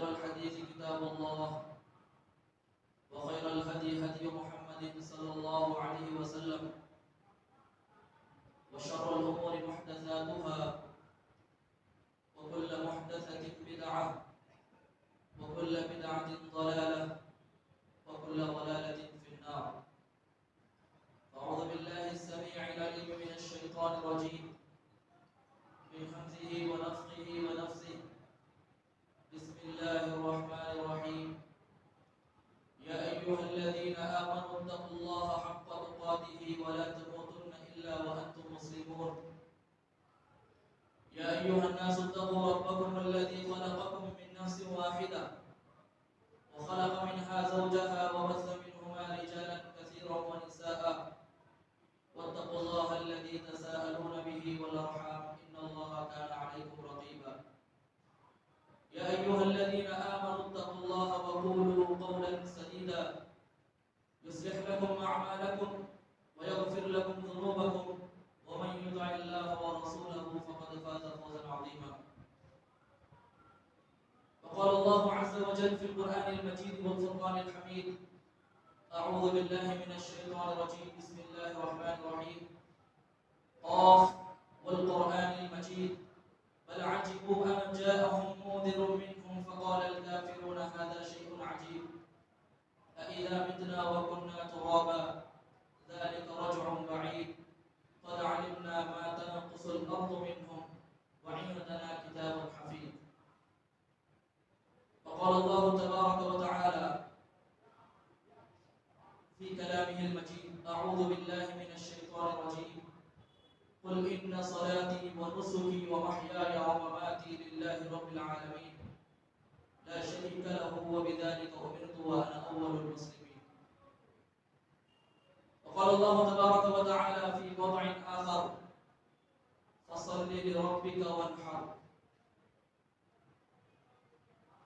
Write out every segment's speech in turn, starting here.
وخير الحديث كتاب الله وخير الهدي هدي محمد صلى الله عليه وسلم وشر الأمور محدثاتها وكل محدثة بدعة وكل بدعة ضلالة وكل ضلالة في النار. أعوذ بالله السميع العليم من الشيطان الرجيم من همزه ونفخه ونفثه. بسم الله الرحمن الرحيم. يا أيها الذين آمنوا اتقوا الله حق تقاته ولا تموتن إلا وأنتم مسلمون. يا أيها الناس اتقوا ربكم الذي خلقكم من نفس واحدة وخلق منها زوجها وبث منهما رجالا كثيرا ونساء واتقوا الله الذي تساءلون به والأرحام إن الله كان عليكم رقيبا. يا أيها الذين آمنوا اتقوا الله وقولوا قولا سديدا يصلح لكم أعمالكم ويغفر لكم ذنوبكم ومن يطع الله ورسوله فقد فاز فوزا عظيما. وقال الله عز وجل في القرآن المجيد والفرقان الحميد: أعوذ بالله من الشيطان الرجيم. بسم الله الرحمن الرحيم. قاف والقرآن المجيد بل عجبوا أن جاءهم منذر منهم فقال الكافرون هذا شيء عجيب أإذا متنا وكنا ترابا ذلك رجع بعيد قد علمنا ما تنقص الأرض منهم وعندنا كتاب حفيظ. وقال الله تبارك وتعالى في كلامه المجيد: أعوذ بالله من الشيطان الرجيم. قل إن صلاتي ونسكي ومحياي ومماتي لله رب العالمين لا شريك له وبذلك أمرت وأنا أول المسلمين. وقال الله تبارك وتعالى في موضع آخر: فصل لربك وانحر.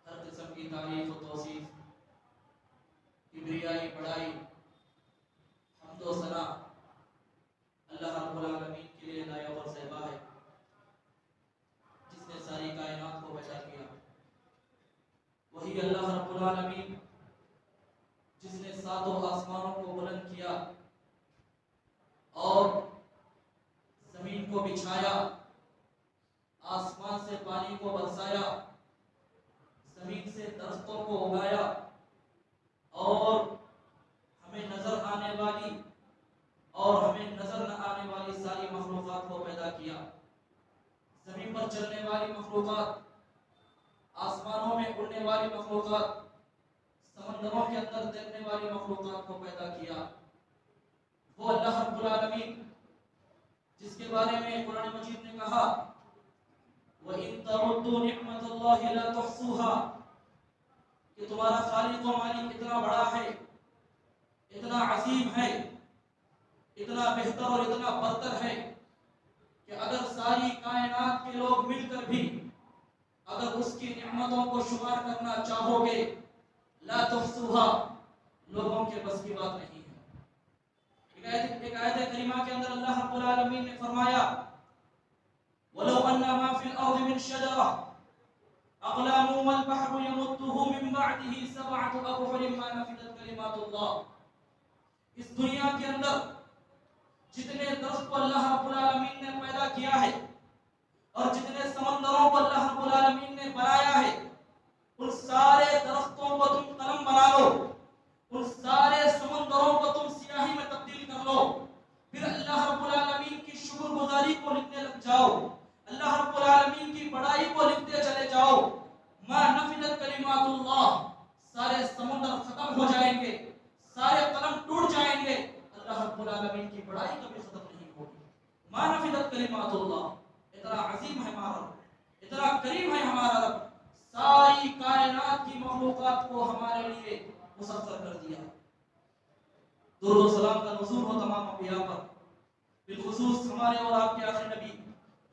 ہر قسم کی تعریف و توصیف، کبریائی، بڑائی، حمد و ثنا اللہ رب العالمین کے لیے نایاب اور زیبا ہے، جس نے ساری کائنات کو پیدا کیا۔ وہی اللہ رب العالمین جس نے ساتوں آسمانوں کو بلند کیا اور زمین کو بچھایا، آسمان سے پانی کو برسایا، زمین سے درختوں کو اگایا اور ہمیں نظر آنے والی اور ہمیں نظر نہ آنے والی ساری مخلوقات کو پیدا کیا۔ زمین پر چلنے والی مخلوقات، آسمانوں میں اڑنے والی مخلوقات، سمندروں کے اندر تیرنے والی مخلوقات کو پیدا کیا۔ وہ اللہ رب العالمین جس کے بارے میں قرآن مجید نے کہا: وَإِن تَعُدُّوا نِعْمَةَ اللَّهِ لَا تُحْصُوهَا، کہ تمہارا خالق و مالک اتنا بڑا ہے، اتنا عظیم ہے، اتنا بہتر اور اتنا برتر ہے کہ اگر ساری کائنات کے لوگ مل کر بھی اگر اس کی نعمتوں کو شمار کرنا چاہو گے، لا تحصوها، لوگوں کے بس کی بات نہیں ہے۔ ایک آیت کریمہ کے اندر اللہ رب العالمین نے فرمایا: وَلَوْ أَنَّ مَا فِي الْأَرْضِ مِنْ شَجَرَةٍ أَقْلَامٌ وَالْبَحْرُ يَمُدُّهُ مِنْ بَعْدِهِ سَبْعَةُ أَبْحُرٍ مَا نَفِدَتْ كَلِمَاتُ اللَّهِ۔ اس دنیا کے اندر جتنے درخت کو اللہ رب العالمین نے پیدا کیا ہے اور جتنے سمندروں کو اللہ رب العالمین نے بنایا ہے، ان سارے درختوں کو تم قلم بنا لو، ان سارے سمندروں کو تم سیاہی میں تبدیل کر لو، پھر اللہ رب العالمین کی شکر گزاری کو لکھنے لگ جاؤ، اللہ رب العالمین کی بڑائی کو لکھتے چلے جاؤ، ما نفدت کلمات اللہ، سارے سمندر ختم ہو جائیں گے، سارے قلم ٹوٹ جائیں گے، اللہ رب العالمین کی بڑائی کبھی ختم نہیں ہوگی۔ ما نفدت کلمات اللہ، اتنا عظیم ہے ہمارا رب، اتنا کریم ہے ہمارا رب، ساری کائنات کی مخلوقات کو ہمارے لیے مسخر کر دیا۔ درود و سلام کا نزول ہو تمام انبیاء پر، بالخصوص ہمارے اور آپ کے آخری نبی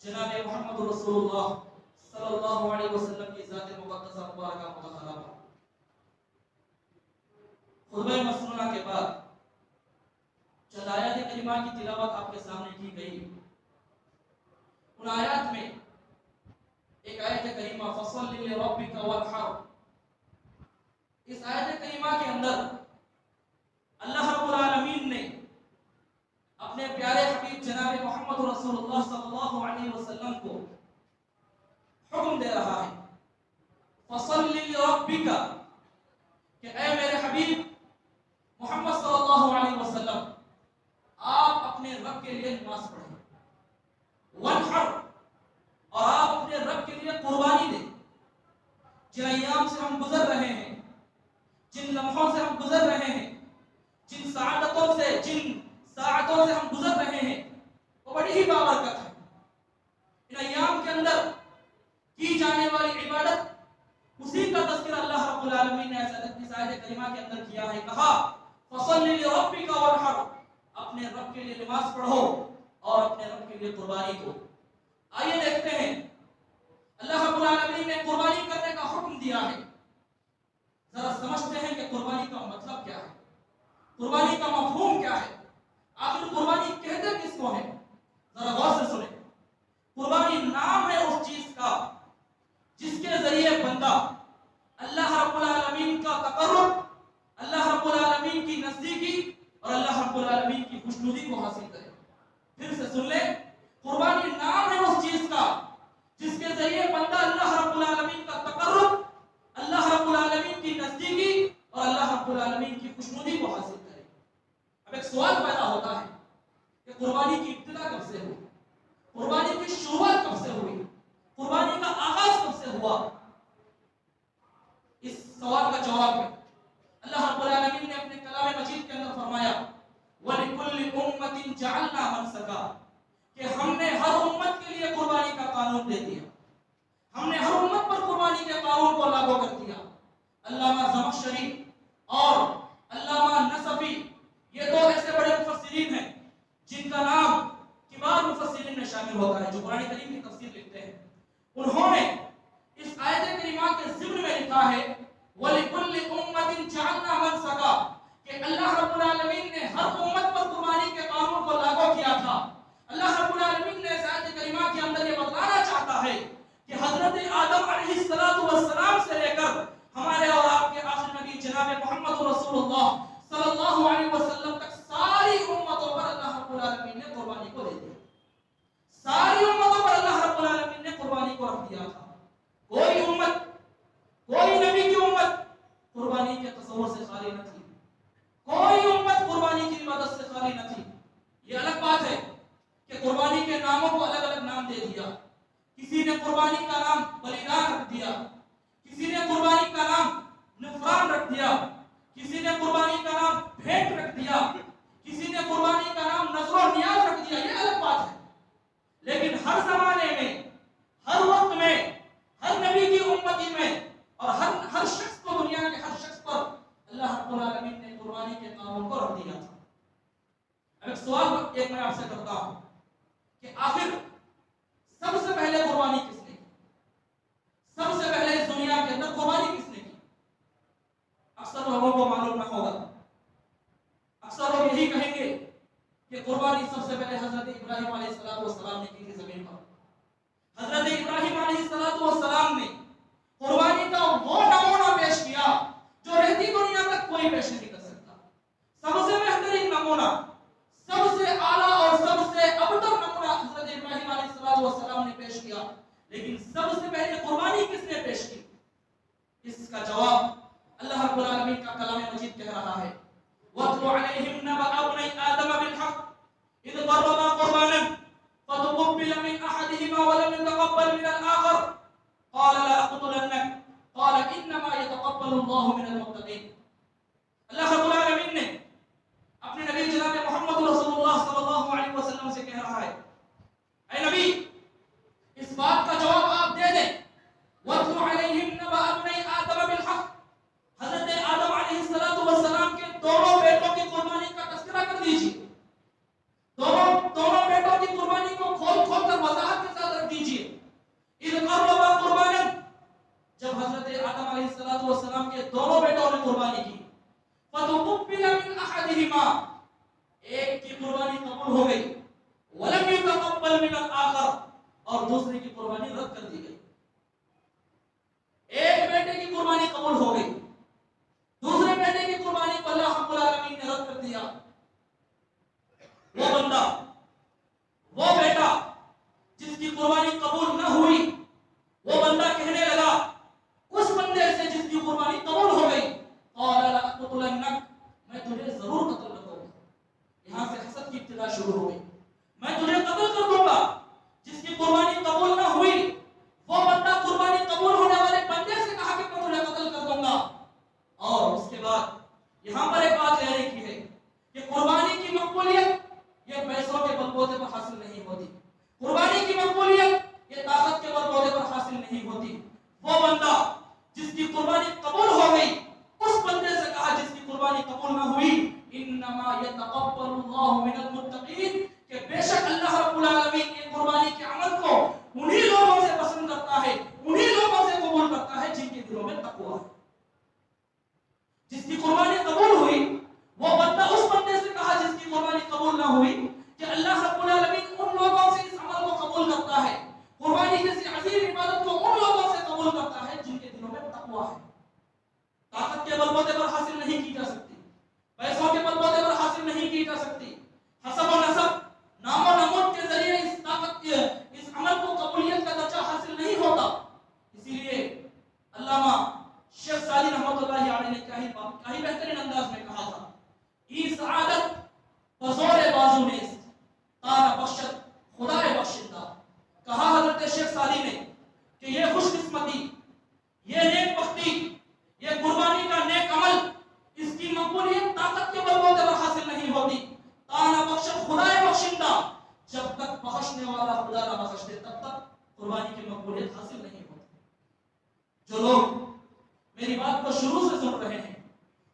جناب محمد رسول اللہ صلی اللہ علیہ وسلم کی ذات مقدسہ مبارکہ مطہرہ پر۔ خطبہ مسنونہ کے بعد چند آیات کریمہ کی تلاوت آپ کے سامنے کی گئی۔ ان آیات میں ایک آیت کریمہ فصل لربک وانحر، اس آیت کریمہ کے اندر اللہ رب العالمین نے اپنے پیارے حبیب جناب محمد رسول اللہ صلی اللہ علیہ وسلم کو حکم دے رہا ہے فصلی لربک، کہ اے میرے حبیب محمد صلی اللہ علیہ وسلم آپ اپنے رب کے لیے نماز پڑھیں، وانحر، اور آپ اپنے رب کے لیے قربانی دیں۔ جن ایام سے ہم گزر رہے ہیں، جن لمحوں سے ہم گزر رہے ہیں، جن ساعتوں سے ہم گزر رہے ہیں، وہ بڑی ہی بابرکت ہے۔ ان ایام کے اندر کی جانے والی عبادت، اسی کا تذکرہ اللہ رب العالمین نے اس آیت کریمہ کے اندر کیا ہے۔ کہا فصلی لربک وانحر، اپنے رب کے لیے نماز پڑھو اور اپنے رب کے لیے قربانی دو۔ آئیے دیکھتے ہیں اللہ رب العالمین نے قربانی کرنے کا حکم دیا ہے، ذرا سمجھتے ہیں کہ قربانی کا مطلب کیا ہے، قربانی کا مفہوم کیا ہے، آخر قربانی کہتے کس کو ہے؟ ذرا غور سے سنیں۔ قربانی نام ہے اس چیز کا جس کے ذریعے بندہ اللہ رب العالمین کا تقرب، اللہ رب العالمین کی نزدیکی اور اللہ رب العالمین کی خوشنودی کو حاصل کرے۔ پھر سے سن لیں، قربانی نام ہے اس چیز کا جس کے ذریعے بندہ اللہ رب العالمین کا تقرب، اللہ رب العالمین کی نزدیکی اور اللہ رب العالمین کی خوشنودی کو حاصل کرے۔ اب ایک سوال پیدا ہوتا ہے کہ قربانی کی ابتدا کب سے ہوئی، قربانی کی شروعات کب سے ہوئی، قربانی کا آغاز کب سے ہوا؟ اس سوال کا جواب ہے اللہ رب العالمین نے اپنے کلام مجید کے اندر فرمایا وَلِكُلِّ أُمَّةٍ جَعَلْنَا مَنْسَكًا، کہ ہم نے ہر امت کے لیے قربانی کا قانون دے دیا، ہم نے ہر امت پر قربانی کے قانون کو لاگو کر دیا۔ علامہ زمخشری اور علامہ نصفی یہ دو ایسے بڑے مفسرین ہیں جن کا نام کبار مفسرین میں شامل ہوتا ہے، جو قرآن کریم کی تفسیر لکھتے ہیں۔ انہوں نے اس آیت کریمہ کے ضمن میں لکھا ہے وَلِكُلِّ أُمَّةٍ جَعَلْنَا مَنْسَكًا، کہ اللہ رب العالمین نے ہر امت پر قربانی کے قانون کو لاگو کیا تھا۔ اللہ رب العالمین نے اس آیت کریمہ کے اندر یہ بتلانا چاہتا ہے کہ حضرت آدم علیہ السلام سے لے کر ہمارے اور آپ کے آخری نبی جناب محمد رسول اللہ صلی اللہ علیہ وسلم تک ساری امتوں پر اللہ رب العالمین نے قربانی کو دے دیا، ساری امتوں پر اللہ رب العالمین نے قربانی کو رکھ دیا تھا۔ کوئی امت، کوئی نبی کی امت قربانی کے تصور سے خالی نہ تھی، کوئی امت قربانی کی عبادت سے خالی نہ تھی۔ یہ الگ بات ہے کہ قربانی کے ناموں کو الگ الگ نام دے دیا، کسی نے قربانی کا نام بلیدان رکھ دیا، کسی نے قربانی کا نام نفران رکھ دیا، کسی نے قربانی کا نام بھیٹ رکھ دیا، کسی نے قربانی کا نام نذر و نیاز رکھ دیا، یہ الگ بات ہے۔ لیکن ہر زمانے میں، ہر وقت میں، ہر نبی کی امتی میں اور ہر شخص کو، دنیا کے ہر شخص پر اللہ رب العالمین نے قربانی کے قانون کو رکھ دیا تھا۔ اب ایک سوال میں آپ سے کرتا ہوں کہ آخر سب سے پہلے قربانی کس نے کی؟ سب سے پہلے اس دنیا کے اندر قربانی کس نے کی؟ اکثر لوگوں کو معلوم نہ ہوگا، اکثر لوگ یہی کہیں گے کہ قربانی سب سے پہلے حضرت ابراہیم علیہ السلام نے کی تھی زمین پر۔ حضرت ابراہیم علیہ السلام نے قربانی کا وہ نمونہ پیش کیا جو رہتی دنیا تک کوئی پیش نہیں کر سکتا۔ سب سے بہترین نمونہ، سب سے اعلیٰ اور سب سے ابتر نمونہ حضرت ابراہیم علیہ السلام نے پیش کیا، لیکن سب سے پہلے قربانی کس نے پیش کی؟ اس کا جواب اللہ رب العالمین کا کلام مجید کہہ رہا ہے وَاتْلُ عَلَيْهِمْ نَبَأَ ابْنَيْ آدَمَ بِالْحَقِّ إِذْ قَرَّبَا قُرْبَانًا فَتُقُبِّلَ مِنْ أَحَدِهِمَا وَلَمْ يُتَقَبَّلْ مِنَ الْآخَرِ قال لا أقتلنك قال إنما يتقبل الله من المتقين۔ اللہ رب العالمین نے اپنے نبی جناب محمد رسول اللہ صلی اللہ علیہ وسلم سے کہہ رہا ہے اے نبی اس بات کا جواب آپ دے دیں وَاتْلُ عَلَيْهِمْ نَبَأَ ابْنَيْ آدَمَ بِالْحَقِّ، حضرت آدم علیہ السلام کے دونوں بیٹوں کی قربانی کا تذکرہ کر دیجیے، دونوں بیٹوں کی قربانی کو کھول کھول کر وضاحت کے ساتھ رکھ دیجیے۔ اِذْ قَرَّبَا قُرْبَانًا، جب حضرت آدم علیہ السلام کے دونوں بیٹوں نے قربانی کی فَتُقُبِّلَ مِنْ أَحَدِهِمَا، ایک کی قربانی قبول ہو گئی وَلَمْ يُتَقَبَّلْ مِنَ الْآخَرِ، اور دوسرے کی قربانی رد کر دی گئی۔ ایک بیٹے کی قربانی قبول ہو گئی قربانی قبول ہو گئی اس بندے سے کہا جس کی قربانی قبول نہ ہوئی انما یتقبل اللہ من المتقین کہ بے شک اللہ رب العالمین یہ قربانی کے عمل کو انہی لوگوں سے پسند کرتا ہے انہی لوگوں سے قبول کرتا ہے جن کے دلوں میں تقوی ہے. جس کی قربانی قبول ہوئی وہ بندہ اس بندے سے کہا جس کی قربانی قبول نہ ہوئی کہ اللہ رب العالمین ان لوگوں سے اس عمل کو قبول کرتا ہے قربانی جیسی عظیم عبادت کو ان لوگوں سے قبول کرتا ہے جن کے دلوں میں تقوی ہے. طاقت کے بلبوتے پر حاصل نہیں کی جا سکتی پیسوں کے بلبوتے پر حاصل نہیں کی جا سکتی حسب و نسب نام و نمود کے ذریعے اس طاقت اس عمل کو قبولیت کا درجہ حاصل نہیں ہوتا. اسی لیے علامہ شیخ سعدی رحمۃ اللہ علیہ نے کیا ہی بہترین انداز میں کہا تھا ای سعادت بزور بازو نیست تانا بخشت خدا بخشندہ. کہا حضرت شیخ سعدی نے کہ یہ خوش قسمتی یہ نیک بختی یہ قربانی کا نیک عمل اس کی مقبولیت طاقت کے بلبوتے پر حاصل نہیں ہوتی تانا بخشت خدا بخشندہ. جب تک بخشنے والا خدا نہ بخش دے تب تک قربانی کی مقبولیت حاصل نہیں ہوتی. جو لوگ میری بات کو شروع سے سن رہے ہیں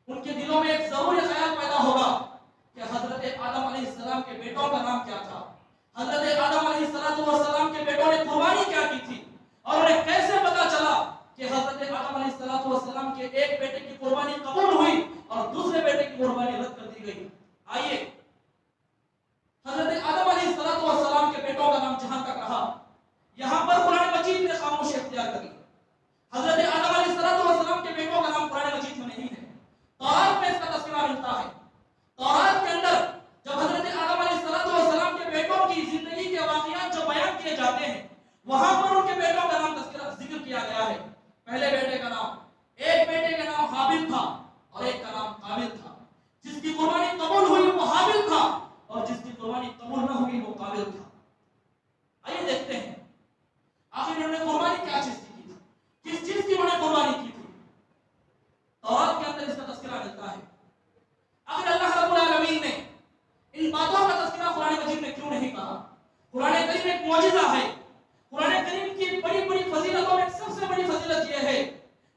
ان کے دلوں میں ایک ضروری خیال پیدا ہوگا کہ حضرت آدم علیہ السلام کے بیٹوں کا نام کیا تھا حضرت آدم علیہ السلام کے بیٹوں نے قربانی کیا کی تھی اور انہیں کیسے پتا چلا کہ حضرت آدم علیہ السلام کے ایک بیٹے کی قربانی قبول ہوئی اور دوسرے بیٹے کی قربانی رد کر دی گئی. آئیے حضرت آدم علیہ السلام کے بیٹوں کا نام جہاں تک رہا یہاں پر قرآن مجید نے خاموشی اختیار کری. حضرت آدم علیہ السلام کے بیٹوں کا نام قرآن مجید میں نہیں ہے تورات میں اس کا تذکرہ ملتا ہے. تورات کے اندر جب حضرت آدم علیہ السلام کے بیٹوں کی زندگی کے واقعات جو بیان کیے جاتے ہیں وہاں پر ان کے بیٹوں کا نام ذکر کیا گیا ہے. پہلے بیٹے کا نام ایک بیٹے کا نام حابل تھا اور ایک کا نام قابل تھا. جس کی قربانی قبول ہوئی وہ حابل تھا اور جس کی قربانی قبول نہ ہوئی وہ قابل تھا. آئیے دیکھتے ہیں آخر انہوں نے قربانی کیا چیز کی تھی کس چیز کی انہوں نے قربانی کی تھی. تورات کے اندر اس کا تذکرہ ملتا ہے. آخر اللہ رب العالمین نے ان باتوں کا تذکرہ قرآن مجید میں کیوں نہیں کہا. قرآن کریم ایک معجزہ ہے. قرآن کریم کی بڑی بڑی فضیلتوں میں سب سے بڑی فضیلت یہ ہے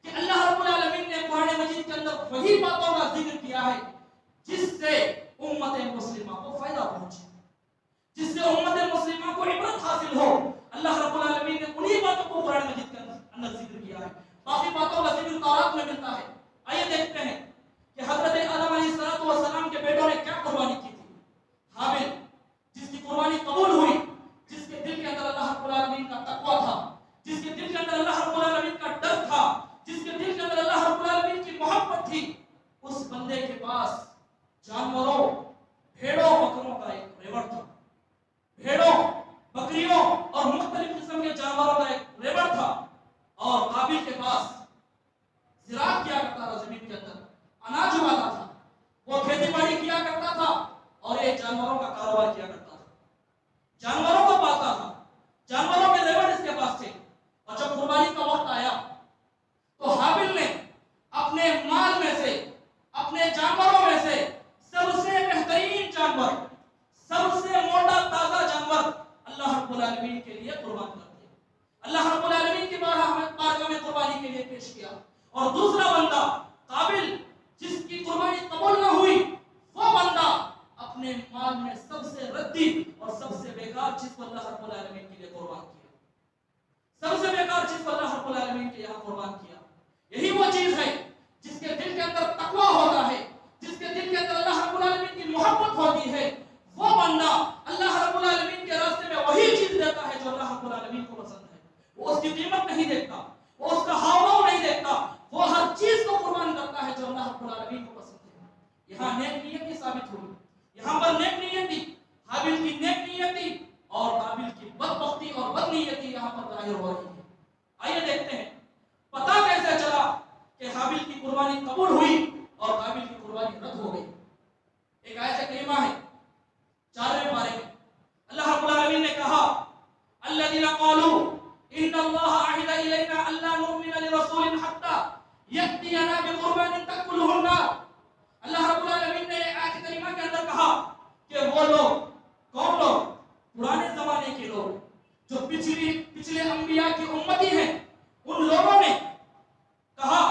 کہ اللہ رب العالمین نے قرآن مجید کے اندر وہی باتوں کا ذکر کیا ہے جس سے امت مسلمہ کو فائدہ پہنچے جس سے امت مسلمہ کو عبرت حاصل ہو. اللہ رب العالمین نے انہی باتوں کو قرآن مجید کے اندر ذکر کیا ہے. باقی باتوں کا ذکر تورات میں ملتا ہے. آئیے دیکھتے ہیں کہ حضرت آدم علیہ السلام کے بیٹوں نے کیا قربانی کی تھی. حابل جس کی قربانی قبول ہوئی جس کے دل کے اندر اللہ رب العالمین کا تقوی تھا جس کے دل کے اندر اللہ رب العالمین کا ڈر تھا جس کے دل کے اندر اللہ رب العالمین کی محبت تھی اس بندے کے پاس جانوروں بھیڑوں بکروں کا ایک ریوڑ تھا. بھیڑوں بکریوں اور مختلف قسم کے جانوروں کا ایک ریوڑ تھا اور قابل کے پاس زراعت کیا کرتا تھا زمین کے اندر اناج اگاتا تھا وہ کھیتی باڑی کیا کرتا تھا اور یہ جانوروں کا کاروبار کیا کرتا تھا جانوروں کو پالتا تھا. جانوروں کے ریوڑ اس کے پاس تھے اور جب قربانی کا وقت آیا تو حابل نے اپنے مال میں سے اپنے جانوروں میں سے سب سے بہترین جانور سب سے موٹا تازہ جانور اللہ رب العالمین کے لیے قربان کر دیا. اللہ رب العالمین کی بارگاہ میں قربانی کے لیے پیش کیا. اور دوسرا بندہ قابل جس کی قربانی قبول نہ ہوئی وہ بندہ اپنے مال میں سب سے ردی اور سب سے بیکار چیز کو اللہ رب العالمین کے لیے قربان کیا. سب سے بیکار چیز کو اللہ رب العالمین کے یہاں قربان کیا. یہی وہ چیز ہے جس کے دل کے اندر تقوی ہوتا ہے جس کے دل کے اندر اللہ رب العالمین کی محبت ہوتی ہے وہ بندہ اللہ رب العالمین کے راستے میں وہی چیز دیتا ہے جو اللہ رب العالمین کو پسند ہے. وہ اس کی قیمت نہیں دیکھتا وہ اس کا ہاؤ نہیں دیکھتا وہ ہر چیز کو قربان کرتا ہے جو اللہ رب العالمین کو پسند ہے. یہاں نیک نیتی ثابت ہوئی. یہاں پر نیک نیتی حابل کی نیک نیتی اور قابل کی بدبختی اور بد نیتی یہاں پر ظاہر ہو رہی ہے. آئیے دیکھتے ہیں پتہ کیسے چلا کہ حابل کی قربانی قبول ہوئی اور قابل کی قربانی رد ہو گئی. ایک آیت کریمہ ہے 4ویں پارے میں اللہ رب العالمین نے کہا الذين قالوا ان الله عهد الينا الا نؤمن لرسول حتى ياتينا بقربان تاكله النار. اللہ رب العالمین نے آیت کریمہ کے اندر کہا کہ وہ لوگ کون لوگ پرانے زمانے کے لوگ جو پچھلے انبیاء کی امتی ہیں ان لوگوں نے کہا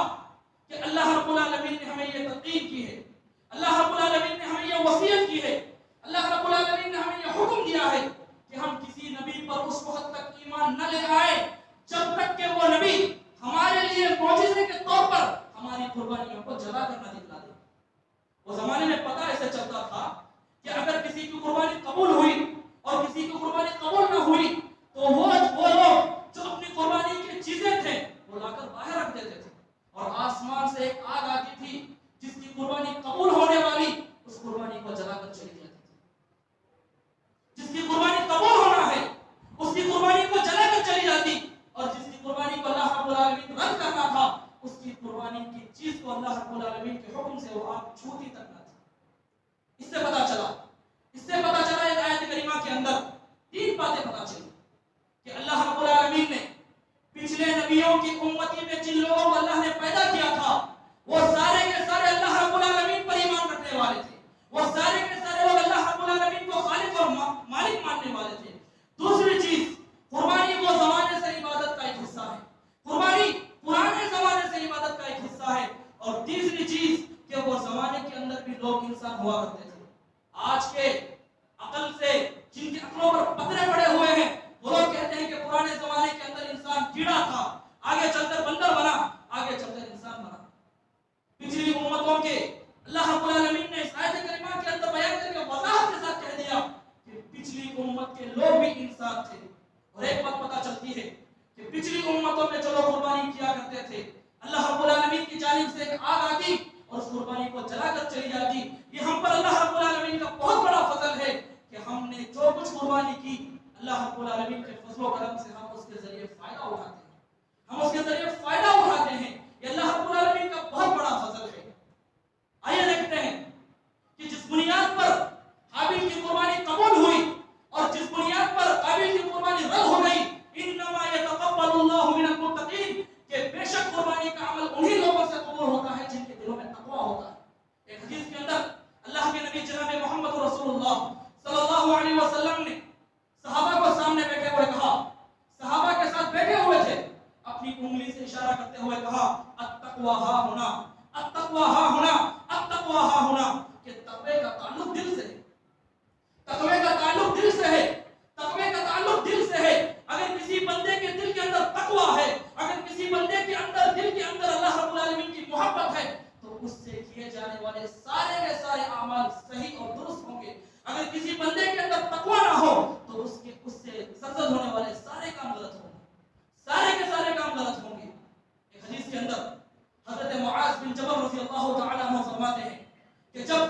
قربانیوں کو جلا کر نہ دکھلا دیں. وہ زمانے میں پتہ ایسے چلتا تھا کہ اگر کسی کی قربانی قبول ہوئی اور کسی کی قربانی قبول نہ ہوئی تو وہ لوگ جو اپنی قربانی کی چیزیں تھے وہ لا کر باہر رکھ دیتے تھے اور آسمان سے ایک آگ آتی تھی جس کی قربانی قبول ہونے والی اس قربانی کو جلا کر چلی جاتی تھی. جس کی قربانی قبول ہونا ہے اس کی قربانی کو جلا کر چلی جاتی اور جس کی قربانی کو اللہ رب العالمین رد کرنا تھا اس کی قربانی کی چیز کو اللہ رب العالمین کے حکم سے وہ آگ چھوتی تک نہ تھی. اس سے پتہ چلا اس آیت کریمہ کے اندر تین باتیں پتہ چلی کہ اللہ رب العالمین نے پچھلے نبیوں کی امتی میں جن لوگوں کو اللہ نے پیدا کیا تھا وہ سارے کے سارے اللہ رب العالمین پر ایمان رکھنے والے تھے. وہ سارے کے سارے لوگ اللہ رب العالمین کو خالق اور مالک ماننے والے تھے. دوسری چیز قربانی وہ زمانے سے عبادت کا ایک حصہ ہے. قربانی پرانے زمانے سے عبادت کا ایک حصہ ہے. اور تیسری چیز کہ وہ زمانے کے اندر بھی لوگ انسان ہوا کرتے تھے. آج کے عقل سے جن کے عقلوں پر پتھرے پڑے ہوئے ہیں وہ لوگ کہتے ہیں کہ پرانے زمانے کے اندر انسان کیڑا تھا, آگے چل کر بندر بنا, آگے چل کر انسان بنا. پچھلی امتوں کے اللہ رب العالمین نے اس آیت کریمہ کے اندر بیان کر کے وضاحت کے ساتھ کہہ دیا کہ پچھلی امت کے لوگ بھی انسان تھے. اور ایک بات پتہ چلتی ہے کہ پچھلی امتوں میں جو لوگ قربانی کیا کرتے تھے اللہ رب العالمین کی جانب سے ایک آگ آتی اور اس قربانی کو جلا کر چلی جاتی. یہ ہم پر اللہ رب العالمین کا بہت بڑا فضل ہے کہ ہم نے جو کچھ قربانی کی اللہ رب العالمین کے فضل و کرم سے ہم اس کے ذریعے فائدہ اٹھاتے ہیں. یہ اللہ رب العالمین کا بہت بڑا فضل ہے. آئیے دیکھتے ہیں کہ جس بنیاد پر حابیل کی قربانی قبول ہوئی اور جس بنیاد پر قابیل کی قربانی رد ہو گئی, انما یتقبل اللہ من المتقین, کہ بے شک قربانی کا عمل انہی لوگوں سے قبول ہوتا ہے جن کے دلوں میں تقوی ہوتا ہے. ایک حدیث کے اندر اللہ کے نبی جناب محمد رسول اللہ صلی اللہ علیہ وسلم نے صحابہ کو سامنے بیٹھے ہوئے کہا, صحابہ کے ساتھ بیٹھے ہوئے تھے, اپنی انگلی سے اشارہ کرتے ہوئے کہا التقوی ہا ہونا, التقوی ہا ہونا, التقوی ہا ہونا, کہ تقوی کا تعلق دل سے ہے. تقوی کا تعلق دل سے ہے. تقوی کا تعلق دل سے ہے. اگر کسی بندے کے دل کے اندر تقوی ہے, اگر کسی بندے کے اندر دل کے اندر اللہ رب العالمین کی محبت ہے تو اس سے کیے جانے والے سارے کے سارے اعمال صحیح اور درست ہوں گے. اگر کسی بندے کے اندر تقوی نہ ہو تو اس سے سرزد ہونے والے سارے کام غلط ہوں گے, سارے کے سارے کام غلط ہوں گے. ایک حدیث کے اندر حضرت معاذ بن جبل رضی اللہ تعالی عنہ فرماتے ہیں کہ جب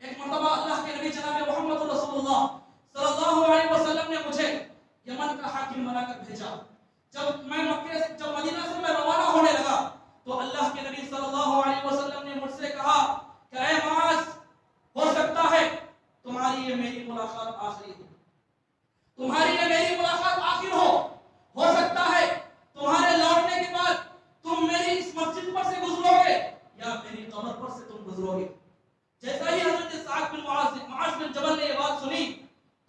ایک مرتبہ اللہ کے نبی جناب محمد رسول اللہ صلی اللہ علیہ وسلم نے مجھے یمن کا حاکم بنا کر بھیجا, جب مدینہ سے میں روانہ ہونے لگا تو اللہ کے نبی صلی اللہ علیہ وسلم نے مجھ سے کہا کہ اے معاذ, ہو سکتا ہے تمہاری یہ میری ملاقات آخری ہو, تمہاری یہ میری ملاقات آخر ہو سکتا ہے تمہارے لوٹنے کے بعد تم میری اس مسجد پر سے گزرو گے یا میری قبر پر سے تم گزرو گے. جیسا ہی حضرت سعد بن معاذ بن جبل نے یہ بات سنی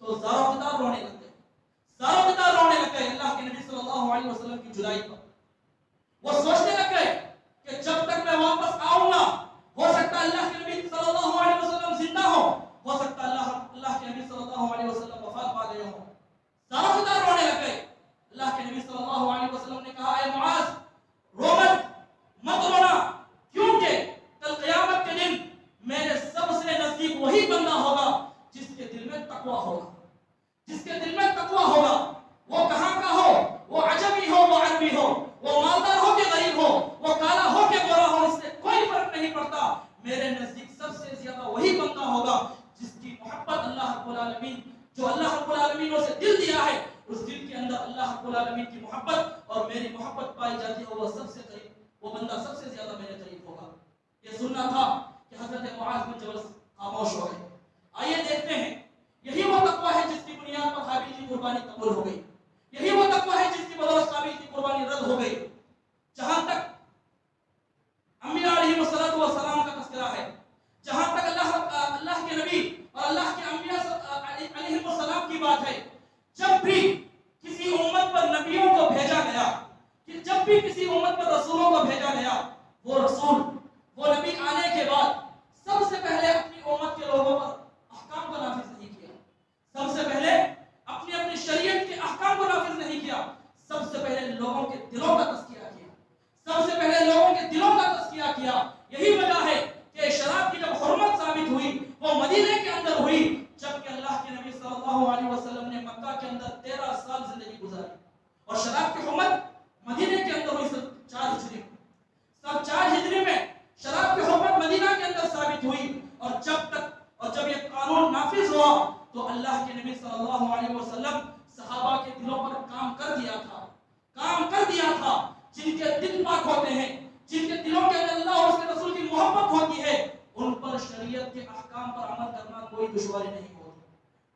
تو زاروں قطار رونے لگ گئے اللہ کے نبی صلی اللہ علیہ وسلم کی جدائی پر. وہ سوچنے لگ گئے کہ جب تک میں واپس آؤں گا ہو سکتا اللہ کے نبی صلی اللہ علیہ وسلم زندہ ہو سکتا اللہ کے نبی صلی اللہ علیہ وسلم وفات پا گئے ہوں. زاروں قطار رونے لگ گئے. اللہ کے نبی صلی اللہ علیہ وسلم نے کہا اے معاذ, رو مت رونا, کیونکہ کل قیامت کے دن میرے سب سے نزدیک وہی بندہ ہوگا جس کے دل میں تقوی ہوگا. جس کے دل میں تقوی ہوگا, وہ کہاں کا ہو, وہ عجمی ہو, وہ عربی ہو, وہ مالدار ہو کہ غریب ہو, وہ کالا ہو کہ گورا ہو, اس سے کوئی فرق نہیں پڑتا. میرے نزدیک سب سے زیادہ وہی بندہ ہوگا جس کی محبت اللہ رب العالمین, جو اللہ رب العالمین نے اسے دل دیا ہے, اس دل کے اندر اللہ رب العالمین کی محبت اور میری محبت پائی جاتی ہے, وہ سب سے قریب, وہ بندہ سب سے زیادہ میرے قریب ہوگا. یہ سننا تھا کہ حضرت معاذ بن جبل خاموش ہو گئے. آئیے دیکھتے ہیں, یہی وہ تقوی ہے جس کی بنیاد پر حابیل کی قربانی قبول ہو گئی. یہی وہ تقوی ہے جس کی بدولت قابیل کی قربانی رد ہو گئی. جہاں تک انبیاء علیہ السلام کا تذکرہ ہے, جہاں تک اللہ کے نبی اور اللہ کے انبیاء علیہ السلام کی بات ہے, جب بھی کسی امت پر نبیوں کو بھیجا گیا, کہ جب بھی کسی امت پر رسولوں کو بھیجا گیا, وہ رسول وہ نبی آنے کے بعد سب سے پہلے اپنی امت کے لوگوں پر احکام کو نافذ نہیں کیا. سب سے پہلے اپنی شریعت کے احکام کو نافذ نہیں کیا. سب سے پہلے لوگوں کے دلوں کا تزکیہ کیا. سب سے پہلے لوگوں کے دلوں کا تزکیہ کیا. یہی وجہ ہے کہ شراب کی جب حرمت ثابت ہوئی وہ مدینے کے اندر ہوئی جبکہ اللہ کے نبی صلی اللہ علیہ وسلم نے مکہ کے اندر 13 سال زندگی گزاری اور شراب کی حرمت مدینے کے اندر ہوئی 4 ہجری میں. سب 4 ہجری میں شراب کی حرمت مدینہ کے اندر ثابت ہوئی اور جب یہ قانون نافذ ہوا تو اللہ کے نبی صلی اللہ علیہ وسلم صحابہ کے دلوں پر کام کر دیا تھا. جن کے دل پاک ہوتے ہیں, جن کے دلوں کے اندر اللہ اور اس کے رسول کی محبت ہوتی ہے, ان پر شریعت کے احکام پر عمل کرنا کوئی دشواری نہیں ہوتی.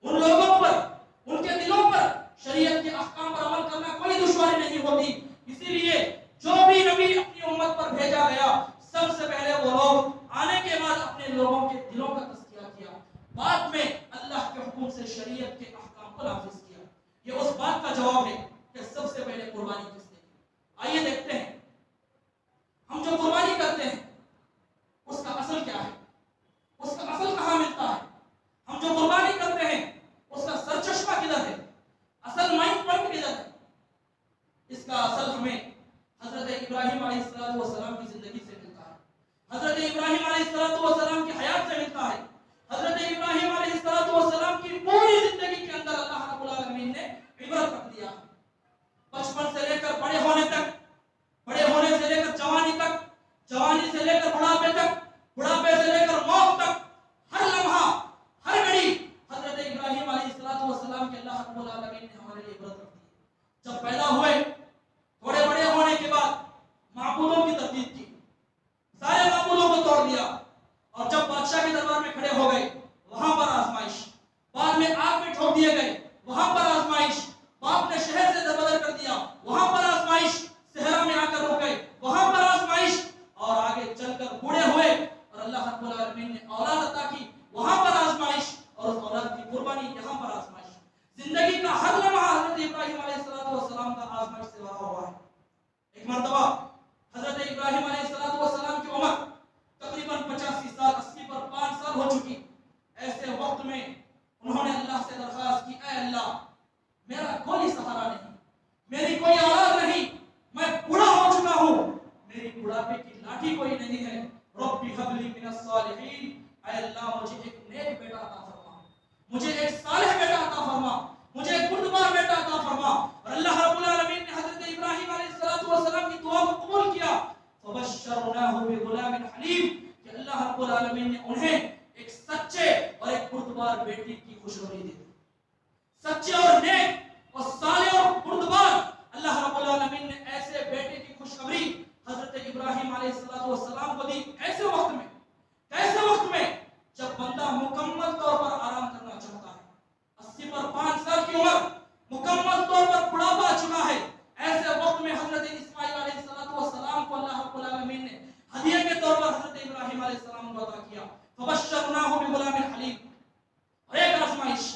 ان لوگوں پر, ان کے دلوں پر شریعت کے احکام پر عمل کرنا کوئی دشواری نہیں ہوتی. اسی لیے جو بھی نبی اپنی امت پر بھیجا گیا سب سے پہلے وہ لوگ آنے کے بعد اپنے لوگوں کے دلوں کا تزکیہ کیا, بعد میں اللہ کے حکم سے شریعت کے احکام کو نافذ کیا. یہ اس بات کا جواب ہے کہ سب سے پہلے قربانی کس نے کی. آئیے دیکھتے ہیں ہم جو قربانی کرتے ہیں اس کا اصل کیا ہے, اس کا اصل کہاں ملتا ہے. ہم جو قربانی کرتے ہیں اس کا سرچشمہ کدھر ہے, اصل مائنڈ پوائنٹ کدھر ہے. اس کا اصل ہمیں حضرت ابراہیم علیہ السلام کی زندگی سے ملتا ہے, حضرت ابراہیم علیہ السلام کی حیات سے ملتا ہے. حضرت ابراہیم علیہ السلام کی پوری زندگی کے اندر اللہ رب العالمین نے عبرت رکھ دیا. بچپن سے لے کر بڑے ہونے تک, بڑے ہونے سے لے کر جوانی تک, جوانی سے لے کر بڑھاپے تک, بڑھاپے سے لے کر موت تک, ہر لمحہ ہر گھڑی حضرت ابراہیم علیہ السلام کے اللہ رب العالمین نے ہمارے لیے عبرت رکھ دی. جب پیدا ہوئے تھوڑے بڑے ہونے کے بعد معبودوں کی تردید کی, سارے معبودوں کو توڑ دیا اور جب بادشاہ کے دربار میں کھڑے ہو گئے وہاں پر آزمائش, بعد میں آگ میں ٹھوک دیے گئے وہاں پر آزمائش, باپ نے شہر سے دربدر کر دیا وہاں پر آزمائش, صحرا میں آ کر رک گئے وہاں پر آزمائش, اور آگے چل کر بوڑھے ہوئے اور اللہ رب العالمین نے اولاد عطا کی وہاں پر آزمائش, اور اس اولاد کی قربانی یہاں پر آزمائش. زندگی کا ہر لمحہ حضرت ابراہیم علیہ السلام کا آزمائش سے بھرا ہوا ہے. ایک مرتبہ حضرت ابراہیم علیہ السلام کی عمر تقریباً 85 سال 80 پر 5 سال ہو چکی. ایسے وقت میں انہوں نے اللہ سے درخواست کی, اے اللہ میرا کوئی سہارا نہیں, میری کوئی اولاد نہیں, میں بوڑھا ہو چکا ہوں, میری بڑھاپے کی لاٹھی کوئی نہیں ہے. ربی ہب لی من الصالحین, اے اللہ مجھے ایک نیک بیٹا عطا فرما, مجھے ایک صالح بیٹا عطا فرما, مجھے ایک بردبار بیٹا عطا فرما. اور اللہ رب العالمین نے حضرت ابراہیم علیہ السلام کی دعا کو قبول کیا. فبشرناہ بغلام حلیم, کہ اللہ رب العالمین نے انہیں ایک سچے اور ایک بردبار بیٹی کی خوشخبری دی. سچے اور نیک اور صالح اور بردبار اللہ رب العالمین نے ایسے بیٹے کی خوشخبری حضرت ابراہیم علیہ السلام کو دی. ایسے وقت میں جب بندہ مکمل طور پر آرام کرنا چاہتا ہے, 80 پر 5 سال کی عمر, مکمل طور پر بڑھاپا آ چکا ہے, ایسے وقت میں حضرت اسماعیل علیہ السلام کو اللہ رب العالمین نے ہدیہ کے طور پر حضرت ابراہیم علیہ السلام کو عطا کیا. فبشرناہ بغلام حلیم. اور ایک آزمائش,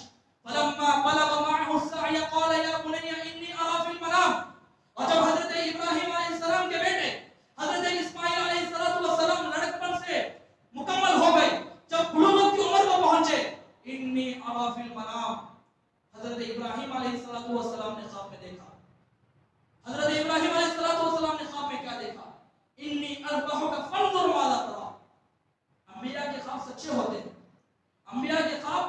فلما بلغ معه السعي قال يا بني اني ارى في المنام. اور جب حضرت ابراہیم علیہ السلام کے بیٹے حضرت اسماعیل علیہ السلام لڑکپن سے مکمل ہو گئے, جب بلوغت کی عمر کو پہنچے, انی ارى في المنام, حضرت ابراہیم علیہ السلام نے خواب میں دیکھا. حضرت ابراہیم علیہ السلام نے خواب میں کیا دیکھا, انی اذبحک فانظر ماذا ترى. انبیاء کے خواب سچے ہوتے ہیں, انبیاء کے خواب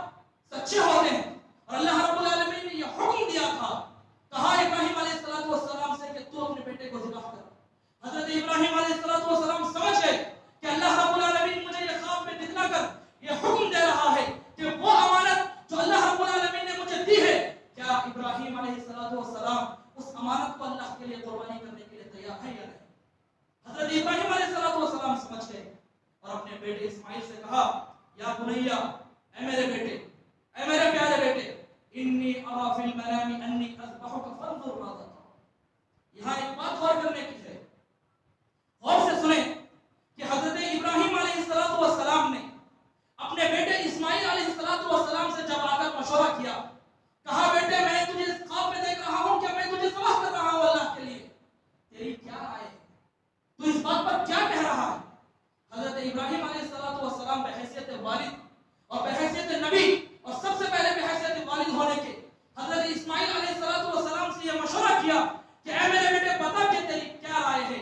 سچے ہوتے ہیں. اور اللہ رب العالمین نے یہ حکم دیا تھا, کہا ابراہیم علیہ السلام سے کہ تو اپنے بیٹے کو ذبح کر. حضرت ابراہیم علیہ السلام سمجھ گئے کہ اللہ رب العالمین مجھے یہ خواب میں دکھلا کر یہ حکم دے رہا ہے کہ وہ امانت جو اللہ رب العالمین نے مجھے دی ہے, کیا ابراہیم علیہ السلام اس امانت کو اللہ کے لیے قربانی کرنے کے لیے تیار ہے یا نہیں. حضرت ابراہیم علیہ السلام سمجھ گئے اور اپنے بیٹے اسماعیل سے کہا, یا بنیا, اے میرے بیٹے, اے میرے پیارے بیٹے, انی ارى فی المنام انی اذبحک فانظر ماذا ترى. یہاں ایک بات غور کرنے کی ہے, غور سے سنیں کہ حضرت ابراہیم علیہ السلام نے اپنے بیٹے اسماعیل علیہ السلام سے جب آ کر مشورہ کیا, کہا بیٹے میں تجھے خواب میں دیکھ رہا ہوں کہ میں تجھے ذبح کر رہا ہوں اللہ کے لیے, تیری کیا رائے ہے, تو اس بات پر کیا کہہ رہا ہے. حضرت ابراہیم علیہ السلام بحیثیت والد اور بحیثیت نبی اور سب سے پہلے بحیثیت والد ہونے کے حضرت اسماعیل علیہ السلام سے یہ مشورہ کیا کہ اے میرے بیٹے بتا کہ تیری کیا رائے ہے.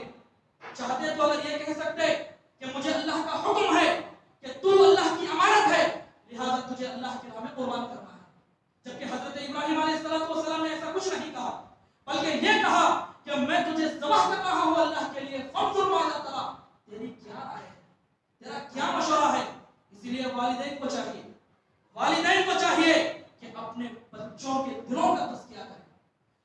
والدین کو چاہیے کہ اپنے بچوں کے دلوں کا تزکیہ کریں،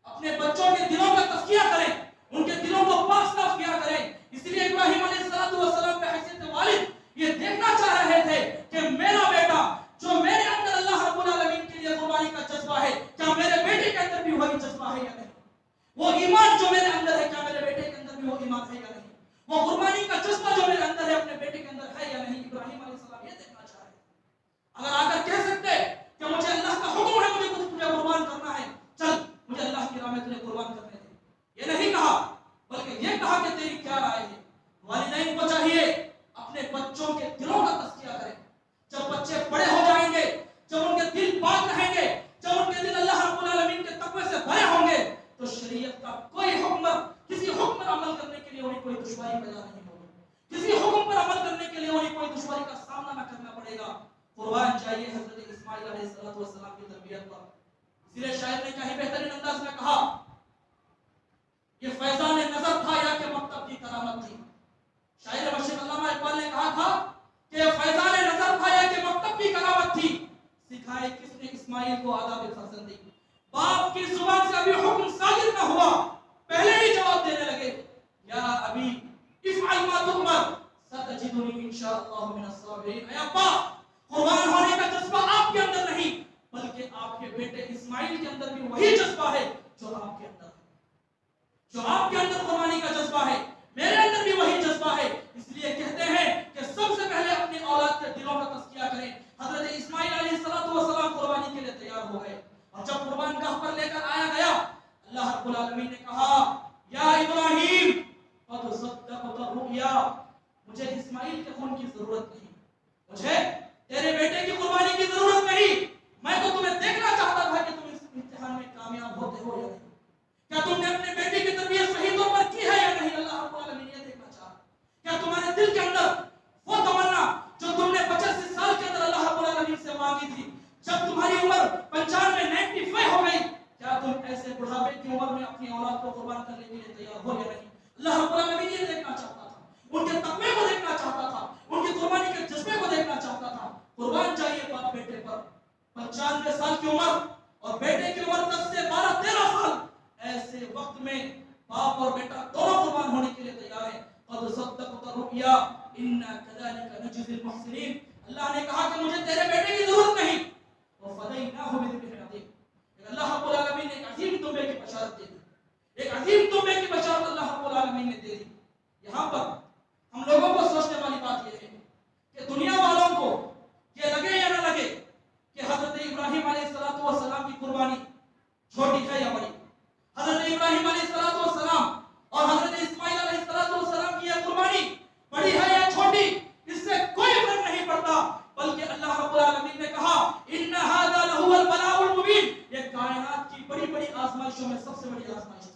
اپنے بچوں کے دلوں کا تزکیہ کریں، ان کے دلوں کو پاک صاف کیا کریں۔ اس لیے ابراہیم علیہ السلام پہ حیثیت والد یہ دیکھنا چاہ رہے تھے کہ میرا بیٹا جو میرے اندر اللہ رب العالمین کے لیے قربانی کا جذبہ ہے، کیا میرے بیٹے کے اندر بھی وہی جذبہ ہے یا نہیں؟ وہ ایمان جو میرے اندر ہے، کیا میرے بیٹے کے اندر بھی وہ ایمان ہے یا نہیں؟ وہ قربانی کا جذبہ جو میرے اندر ہے، اپنے بیٹے کے اندر ہے یا نہیں؟ ابراہیم علیہ السلام یہ دیکھنا چاہ رہے ہیں۔ اگر آ کر کہہ سکتے کہ مجھے اللہ کا حکم ہے، مجھے تجھے قربان کرنا ہے، چل مجھے اللہ کی راہ میں تجھے قربان کرنے دے، یہ نہیں کہا، بلکہ یہ کہا کہ تیری کیا رائے ہے؟ والدین کو چاہیے اپنے بچوں کے دلوں کا تزکیہ کریں۔ جب بچے بڑے ہو جائیں گے، جب ان کے دل پاک رہیں گے، جب ان کے دل اللہ رب العالمین کے تقوی سے بھرے ہوں گے، تو شریعت کا کوئی حکم، کسی حکم پر عمل کرنے کے لیے انہیں کوئی دشواری پیدا نہیں ہوگی، کسی حکم پر عمل کرنے کے لیے انہیں کوئی دشواری کا سامنا نہ کرنا پڑے گا۔ قربان چاہیے حضرت اسماعیل علیہ السلام کی تربیت پر۔ اسی لیے شاعر نے کہیں بہترین انداز میں کہا، یہ فیضان نظر تھا یا کہ مکتب کی کرامت تھی۔ شاعر مشرق علامہ اقبال نے کہا تھا کہ یہ فیضان نظر تھا یا کہ مکتب کی کرامت تھی، سکھائے کس نے اسماعیل کو آداب فرزندی۔ باپ کی زبان سے ابھی حکم صادر نہ ہوا، پہلے ہی جواب دینے لگے، یا ابی افعل ما تؤمر ستجدنی انشاءاللہ من الصابرین۔ اے ابا، قربان ہونے کا جذبہ آپ کے اندر نہیں، بلکہ آپ کے بیٹے اسماعیل کے اندر بھی وہی جذبہ ہے جو آپ کے اندر ہے، جو آپ کے اندر قربانی کا جذبہ ہے، میرے اندر بھی وہی جذبہ ہے۔ اس لیے کہتے ہیں کہ سب سے پہلے اپنی اولاد کے دلوں کا تزکیہ کریں۔ حضرت اسماعیل علیہ السلام قربانی کے لیے تیار ہو گئے، اور جب قربان گاہ پر لے کر آیا گیا، اللہ رب العالمین نے کہا، یا ابراہیم قد صدقت الرؤیا، مجھے اسماعیل کے خون کی ضرورت نہیں، مجھے تیرے بیٹے کی قربانی کی ضرورت نہیں، میں تو تمہیں دیکھنا چاہتا تھا کہ تم اس امتحان میں کامیاب ہوتے ہو یا نہیں، کیا تم نے اپنے بیٹے کی تربیت صحیح طور پر کی ہے یا نہیں؟ اللہ رب العالمین یہ دیکھنا چاہتا ہے۔ کیا تمہارے دل کے اندر وہ تمنا جو تم نے 85 سال کے اندر اللہ رب العالمین سے مانگی تھی، جب تمہاری عمر 95 ہو گئی، کیا تم ایسے بڑھاپے کی عمر میں اپنی اولاد کو قربان کرنے کے لیے تیار ہو یا نہیں؟ اللہ رب العالمین یہ دیکھنا چاہتا تھا، ان کے تقوی کو دیکھنا چاہتا تھا، ان کی قربانی کے جذبے کو دیکھنا چاہتا تھا۔ قربان چاہیے باپ بیٹے پر۔ 95 سال کی عمر اور بیٹے کی عمر 10 سے 12-13 سال، ایسے وقت میں باپ اور بیٹا دونوں قربان ہونے کے لیے تیار ہیں۔ قد صدقت الرؤیا انا كذلك نجزي المحسنين، اللہ نے کہا کہ مجھے تیرے بیٹے کی ضرورت نہیں، وفديناه بذبح عظيم، اللہ رب العالمین نے ایک عظیم تحفے کی بشارت دے دی، ایک عظیم تحفے کی بشارت اللہ رب العالمین نے دے دی۔ یہاں پر ہم لوگوں کو سوچنے والی بات یہ ہے کہ دنیا والوں کو یہ لگے یا نہ لگے کہ حضرت ابراہیم علیہ السلام کی قربانی چھوٹی ہے یا بڑی، حضرت ابراہیم علیہ السلام اور حضرت اسماعیل علیہ السلام کی یہ قربانی بڑی ہے یا چھوٹی، اس سے کوئی فرق نہیں پڑتا، بلکہ اللہ رب العالمین نے کہا ان ھذا لہو البلاء المبین، یہ کائنات کی بڑی بڑی آزمائشوں میں سب سے بڑی آزمائش ہے۔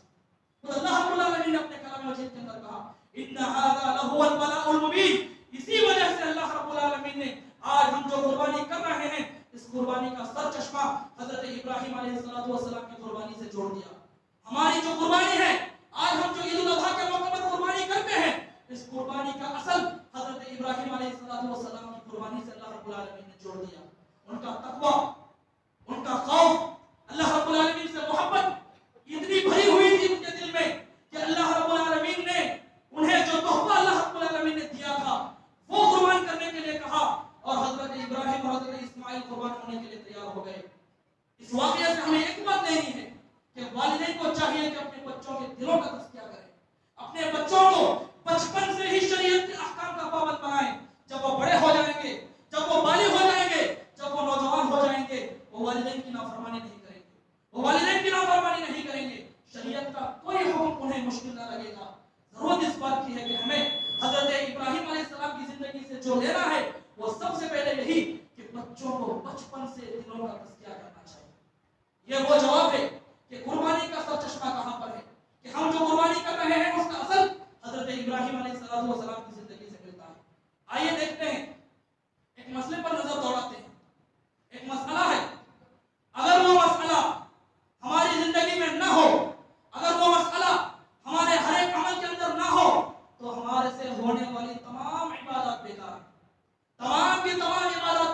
تو اللہ رب العالمین نے اپنے کلام مجید کے اندر کہا ان ھذا لہو البلاء المبین، اسی وجہ سے اللہ رب العالمین نے آج ہم جو قربانی کر رہے ہیں، اس قربانی کا سر چشمہ حضرت ابراہیم علیہ السلام کی قربانی سے جوڑ دیا۔ ہماری جو قربانی ہے، آج ہم جو عید الاضحیٰ کے موقع پر قربانی کرتے ہیں، اس قربانی کا اصل حضرت ابراہیم علیہ السلام کی قربانی سے اللہ رب العالمین نے جوڑ دیا۔ ان کا تقویٰ، ان کا خوف، اللہ رب العالمین سے محبت اتنی بھری ہوئی تھی ان کے دل میں کہ اللہ رب العالمین نے انہیں جو تحفہ اللہ رب العالمین نے دیا تھا وہ قربان کرنے کے لیے کہا، اور حضرت ابراہیم اور حضرت اسماعیل قربان ہونے کے لیے تیار ہو گئے۔ اس واقعے سے ہمیں ایک بات لینی ہے کہ والدین کو چاہیے کہ اپنے بچوں کے دلوں کا تزکیہ کریں، اپنے بچوں کو بچپن سے ہی شریعت کے احکام کا پابند بنائیں۔ جب وہ بڑے ہو جائیں گے، جب وہ بالغ ہو جائیں گے، جب وہ نوجوان ہو جائیں گے، وہ والدین کی نافرمانی نہیں کریں گے، وہ والدین کی نافرمانی نہیں کریں گے، شریعت کا کوئی حکم انہیں مشکل نہ لگے گا۔ ضرورت اس بات کی ہے کہ ہمیں حضرت ابراہیم علیہ السلام کی زندگی سے جو لینا ہے وہ سب سے پہلے یہی کہ بچوں کو بچپن سے دلوں کا تزکیہ کرنا چاہیے۔ یہ وہ جواب ہے کہ قربانی کا سر چشمہ کہاں پر ہے، کہ ہم جو قربانی کر رہے ہیں اس کا اصل حضرت ابراہیم علیہ السلام کی زندگی سے ملتا ہے۔ آئیے دیکھتے ہیں، ایک مسئلے پر نظر دوڑاتے ہیں۔ ایک مسئلہ ہے، اگر وہ مسئلہ ہماری زندگی میں نہ ہو، اگر وہ مسئلہ ہمارے ہر ایک عمل کے اندر نہ ہو، تو ہمارے سے ہونے والی تمام عبادات بیکار ہیں، تمام کی تمام عبادات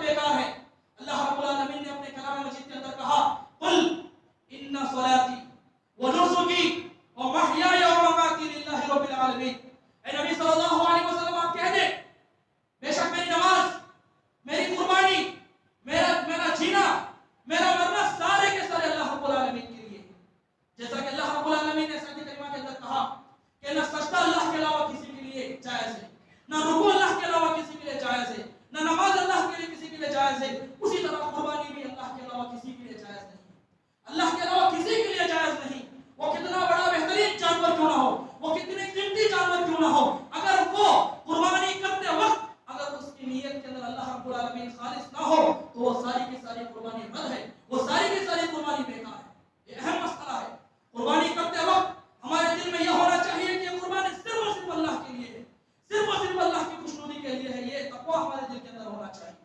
العالمین خالص نہ ہو تو وہ ساری کی ساری قربانی رد ہے، وہ ساری کی ساری قربانی بیکار ہے۔ یہ اہم مسئلہ ہے۔ قربانی کرتے وقت ہمارے دل میں یہ ہونا چاہیے کہ یہ قربانی صرف اور صرف اللہ کے لیے ہے، صرف اور صرف اللہ کی خوشنودی کے لیے ہے۔ یہ تقویٰ ہمارے دل کے اندر ہونا چاہیے۔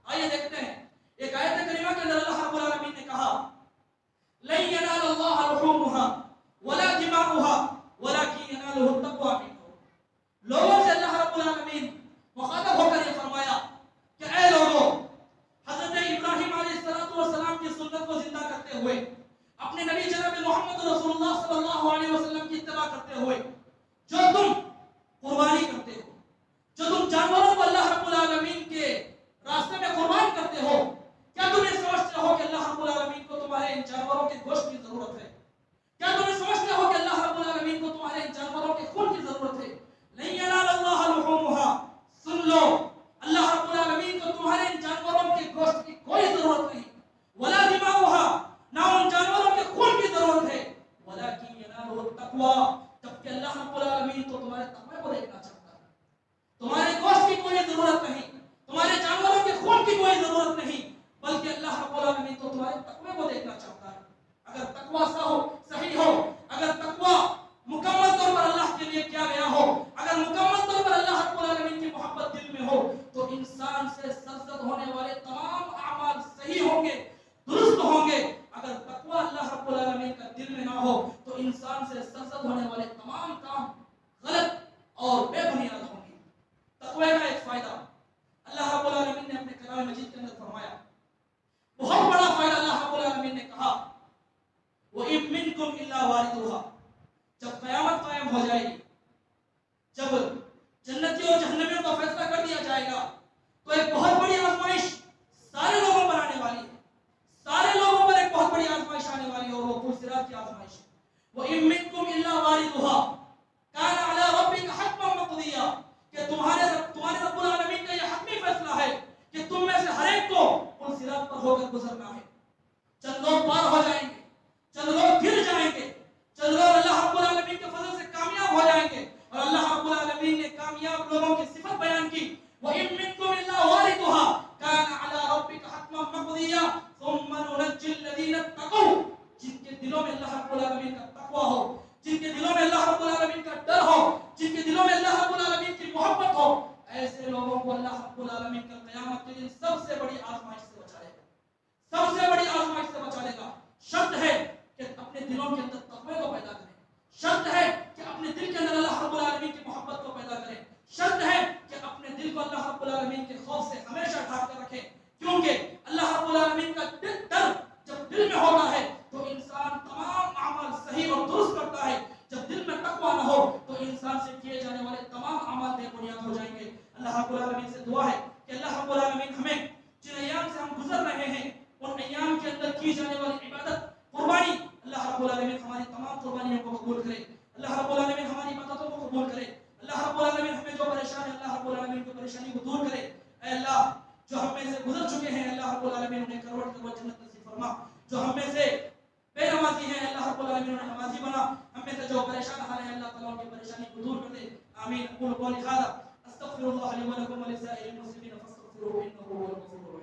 آئیے دیکھتے ہیں ایک آیت کریمہ کے اندر اللہ رب العالمین نے کہا لن ينال الله لحومها ولا دماؤها ولكن يناله التقوى منكم۔ لوگوں سے اللہ رب العالمین مخاطب ہو کر یہ فرمایا کہ اے لوگوں، حضرت ابراہیم علیہ السلام کی سنت کو زندہ کرتے ہوئے، اپنے نبی جناب محمد رسول اللہ صلی اللہ علیہ وسلم کی اتباع کرتے ہوئے جو تم قربانی کرتے ہو، جو تم جانوروں کو اللہ رب العالمین کے راستے میں قربان کرتے ہو، کیا تم یہ سمجھتے ہو کہ اللہ رب العالمین کو تمہارے ان جانوروں کے گوشت کی ضرورت ہے؟ کیا تم یہ سمجھتے ہو کہ اللہ رب العالمین کو تمہارے ان جانوروں کے خون کی ضرورت ہے؟ لن ينال الله لحومها، سن لو، اللہ رب العالمین کو تمہارے ان جانوروں کے گوشت کی کوئی ضرورت نہیں، ولا دماؤها، نہ ان جانوروں کے خون کی ضرورت ہے، ولكن يناله التقوى، جبکہ اللہ رب العالمین تو تمہارے تقوی کو دیکھنا چاہتا ہے۔ تمہارے گوشت کی کوئی ضرورت نہیں، تمہارے جانوروں کے خون کی کوئی ضرورت نہیں، بلکہ اللہ رب العالمین تو تمہارے تقوی کو دیکھنا چاہتا ہے۔ اگر تقوی صحیح ہو، اگر تقوی مکمل طور پر اللہ کے لیے کیا گیا ہو، اگر مکمل طور پر اللہ رب العالمین کی محبت دل میں ہو، تو انسان سے سرزد ہونے والے تمام اعمال صحیح ہوں گے، درست ہوں گے۔ اگر تقوی اللہ رب العالمین کا دل میں نہ ہو تو انسان سے سرزد ہونے والے تمام کام غلط اور بے بنیاد ہوں گے۔ تقوی کا ایک فائدہ اللہ رب العالمین نے اپنے کلام مجید کے اندر فرمایا، بہت بڑا فائدہ اللہ رب العالمین نے کہا وَإِن مِّنكُمْ إِلَّا وَارِدُهَا، جب قیامت قائم ہو جائے گی، جب جنتی اور جہنمیوں کا فیصلہ کر دیا جائے گا، تو ایک بہت بڑی آزمائش سارے لوگوں پر آنے والی ہے، سارے لوگوں پر ایک بہت بڑی آزمائش آنے والی ہے، اور وہ پل صراط کی آزمائش ہے۔ وَإِن مِّنكُمْ إِلَّا وَارِدُهَا كَانَ عَلَى رَبِّكَ حَتْمًا مَقْضِيًّا، کہ تمہارے رب العالمین کا یہ حتمی فیصلہ ہے کہ تم میں سے ہر ایک کو پل صراط پر ہو کر گزرنا ہے۔ چند لوگ پار ہو جائیں گے، چند لوگ گر جائیں گے، چند لوگ اللہ رب العالمین کے فضل سے کامیاب ہو جائیں گے، اور اللہ رب العالمین نے کامیاب لوگوں کی صفت بیان کی وَإِن مِّنكُمْ إِلَّا وَارِدُهَا كَانَ عَلَى رَبِّكَ حَتْمًا مَقْضِيًّا ثُمَّ نُنَجِّي الَّذِينَ اتَّقَوْا، جن کے دلوں میں اللہ رب العالمین کا تقویٰ ہو، جن کے دلوں میں اللہ رب العالمین کا ڈر ہو، جن کے دلوں میں اللہ رب العالمین کی محبت ہو، ایسے لوگوں کو اللہ رب العالمین کا قیامت کے دن سب سے بڑی آزمائش سے بچا لے گا، سب سے بڑی آزمائش سے بچا لے گا۔ شرط ہے کہ اپنے دلوں کے اندر تقوی کو پیدا کریں، شرط ہے کہ اپنے دل کے اندر اللہ رب العالمین کی محبت کو پیدا کریں، شرط ہے کہ اپنے دل کو اللہ رب العالمین کے خوف سے ہمیشہ ڈھانپ کر رکھیں، کیونکہ اللہ رب العالمین کا ڈر جب دل میں ہوتا ہے تو انسان تمام اعمال صحیح اور درست کرتا ہے، جب دل میں تقوی نہ ہو تو انسان سے کیے جانے والے تمام اعمال بے بنیاد ہو جائیں گے۔ اللہ رب العالمین سے دعا ہے کہ اللہ رب العالمین ہمیں جن ایام سے ہم گزر رہے ہیں ان ایام کے اندر کی جانے والی عبادت قربانی، اللہ رب العالمین ہماری تمام قربانیوں کو قبول کرے، اللہ رب العالمین ہماری عبادتوں کو قبول کرے، اللہ رب العالمین ہمیں جو پریشان ہے اللہ رب العالمین کی پریشانی کو دور کرے۔ اے اللہ، جو ہم میں سے گزر چکے ہیں اللہ رب العالمین انہیں کروڑ کروڑ جنت نصیب فرما، جو ہم میں سے بے نمازی ہیں اللہ رب العالمین انہیں نمازی بنا، ہم میں سے جو پریشان حال ہیں اللہ تعالیٰ ان کی پریشانی کو دور کر دے۔ آمین۔ اقول قولی ھذا استغفر اللہ لی ولکم ولسائر المسلمین فاستغفروہ انہ هو الغفور الرحیم۔